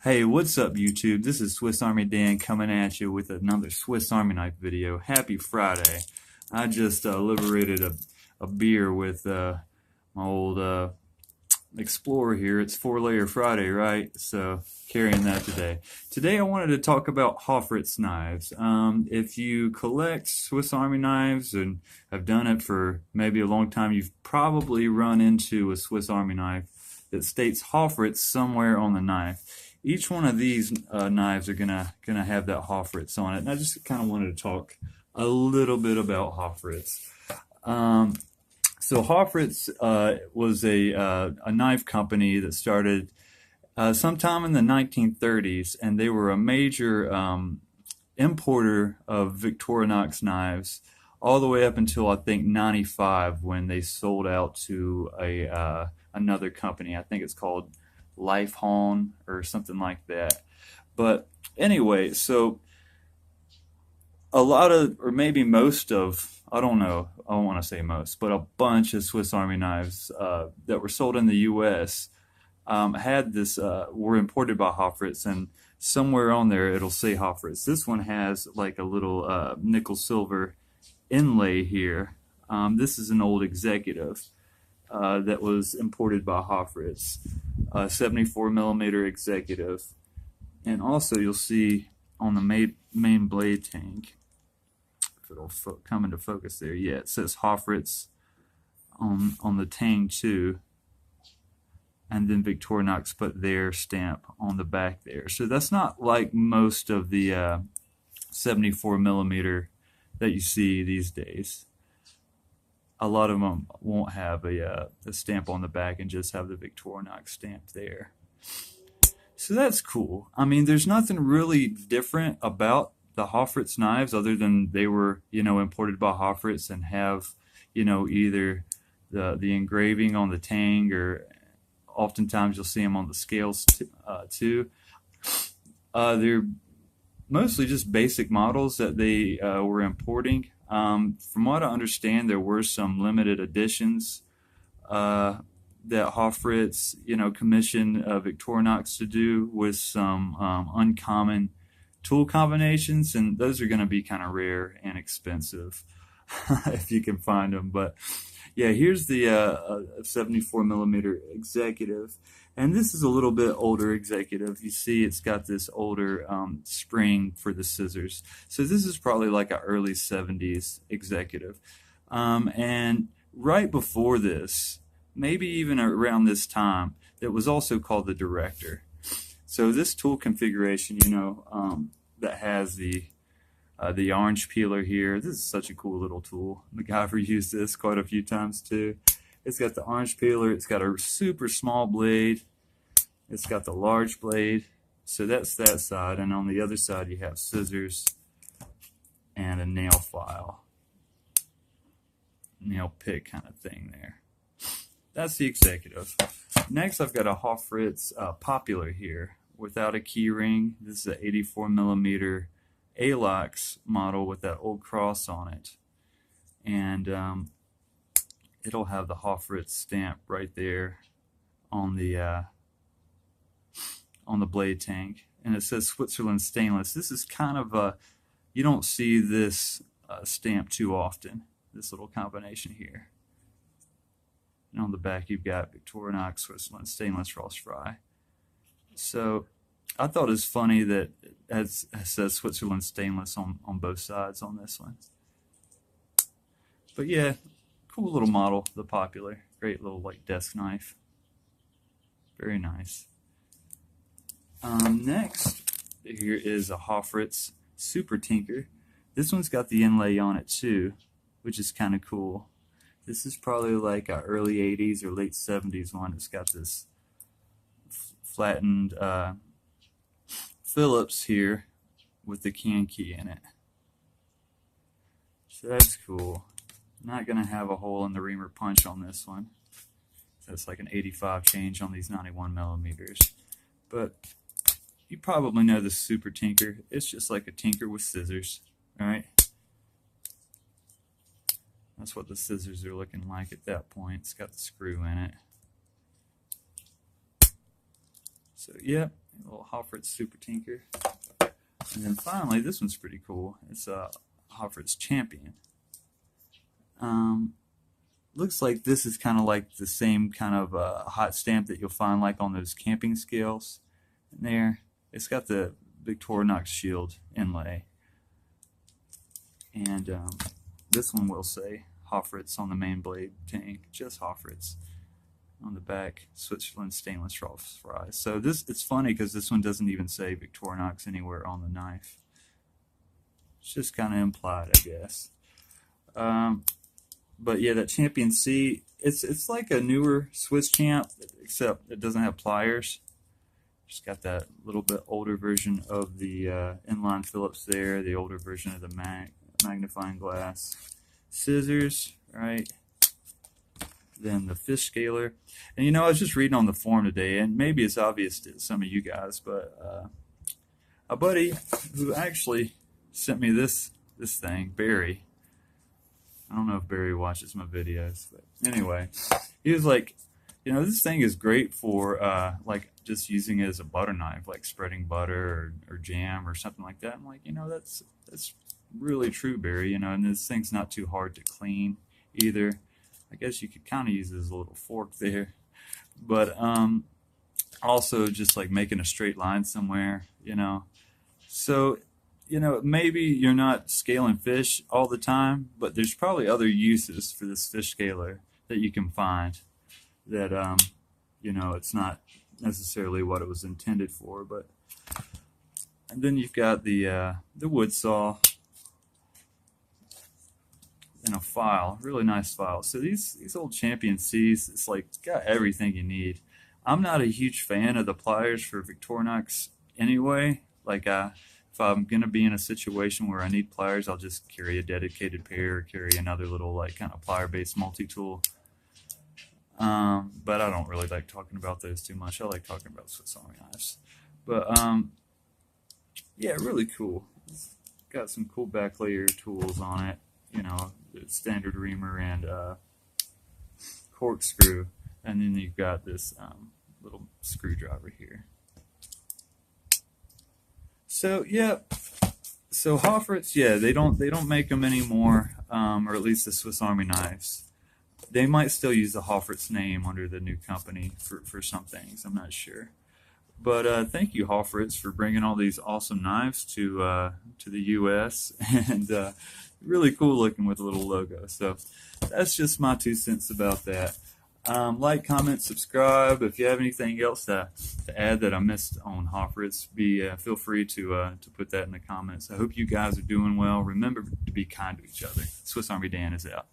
Hey, what's up YouTube? This is Swiss Army Dan coming at you with another Swiss Army knife video. Happy Friday. I just liberated a beer with my old Explorer here. It's 4-layer Friday, right? So carrying that today. Today I wanted to talk about Hoffritz knives. If you collect Swiss Army knives and have done it for maybe a long time, you've probably run into a Swiss Army knife that states Hoffritz somewhere on the knife. Each one of these knives are gonna have that Hoffritz on it, and I just kind of wanted to talk a little bit about Hoffritz. So Hoffritz was a knife company that started sometime in the 1930s, and they were a major importer of Victorinox knives all the way up until I think 95 when they sold out to another company. I think it's called Lifehon or something like that. But anyway, so a lot of, or maybe most of, I don't know, I don't want to say most, but a bunch of Swiss Army knives that were sold in the US had this, were imported by Hoffritz, and somewhere on there it'll say Hoffritz. This one has like a little nickel silver inlay here. This is an old Executive that was imported by Hoffritz. 74 millimeter Executive, and also you'll see on the main blade tank, if it'll come into focus there, yeah, it says Hoffritz on the tang too, and then Victorinox put their stamp on the back there. So that's not like most of the 74 millimeter that you see these days. A lot of them won't have a stamp on the back and just have the Victorinox stamp there. So that's cool. I mean, there's nothing really different about the Hoffritz knives other than they were, imported by Hoffritz and have, either the engraving on the tang, or oftentimes you'll see them on the scales too. They're mostly just basic models that they were importing. From what I understand, there were some limited editions that Hoffritz, commissioned Victorinox to do with some uncommon tool combinations, and those are going to be kind of rare and expensive if you can find them. But yeah, here's the 74 millimeter Executive, and this is a little bit older Executive. You see it's got this older spring for the scissors. So this is probably like an early 70s Executive. And right before this, maybe even around this time, it was also called the Director. So this tool configuration, that has the orange peeler here. This is such a cool little tool. MacGyver used this quite a few times too. It's got the orange peeler, it's got a super small blade, it's got the large blade, so that's that side, and on the other side you have scissors and a nail file, nail pick kind of thing there. That's the Executive. Next I've got a Hoffritz Popular here without a key ring. This is an 84 millimeter ALOX model with that old cross on it, and it'll have the Hoffritz stamp right there on the blade tank, and it says Switzerland stainless. This is kind of a, you don't see this stamp too often, this little combination here. And on the back you've got Victorinox, Switzerland stainless, Ross Fry. So I thought it's funny that it says Switzerland stainless on both sides on this one. But yeah, cool little model, the Popular. Great little like desk knife. Very nice. Next, here is a Hoffritz Supertanker. This one's got the inlay on it too, which is kind of cool. This is probably like a early 80s or late 70s one. It's got this flattened Phillips here with the can key in it. So that's cool. Not going to have a hole in the reamer punch on this one. That's like an 85 change on these 91 millimeters. But you probably know the Supertanker. It's just like a tinker with scissors, right? That's what the scissors are looking like at that point. It's got the screw in it. So yeah, A little Hoffritz Supertanker. And then finally, this one's pretty cool. It's a Hoffritz Champion. Looks like this is kind of like the same kind of hot stamp that you'll find like on those camping scales. In there, it's got the Victorinox shield inlay. And this one will say Hoffritz on the main blade tank, just Hoffritz. On the back, Switzerland stainless raw fries. So it's funny because this one doesn't even say Victorinox anywhere on the knife. It's just kind of implied, I guess. But yeah, that Champion C, it's like a newer Swiss Champ, except it doesn't have pliers. Just got that little bit older version of the inline Phillips there, the older version of the magnifying glass. Scissors, right? Then the fish scaler. And you know, I was just reading on the forum today, and maybe it's obvious to some of you guys, but a buddy who actually sent me this thing, Barry. I don't know if Barry watches my videos, but anyway, he was like, you know, this thing is great for like just using it as a butter knife, like spreading butter or jam or something like that. I'm like, you know, that's really true, Barry. You know, and this thing's not too hard to clean either. I guess you could kind of use it as a little fork there, but also just like making a straight line somewhere, you know. So, you know, maybe you're not scaling fish all the time, but there's probably other uses for this fish scaler that you can find that, you know, it's not necessarily what it was intended for. But and then you've got the wood saw. And a file, really nice file. So these old Champion C's, it's like it's got everything you need. I'm not a huge fan of the pliers for Victorinox anyway. Like if I'm gonna be in a situation where I need pliers, I'll just carry a dedicated pair or carry another little like kind of plier-based multi-tool. But I don't really like talking about those too much. I like talking about Swiss Army knives. But yeah, really cool. It's got some cool back layer tools on it. You know, the standard reamer and corkscrew, and then you've got this little screwdriver here. So yeah, so Hoffritz, yeah, they don't make them anymore, or at least the Swiss Army knives. They might still use the Hoffritz name under the new company for some things. I'm not sure. But thank you, Hoffritz, for bringing all these awesome knives to the U.S. and really cool looking with a little logo. So that's just my 2 cents about that. Like, comment, subscribe. If you have anything else to add that I missed on Hoffritz, feel free to put that in the comments. I hope you guys are doing well. Remember to be kind to each other. Swiss Army Dan is out.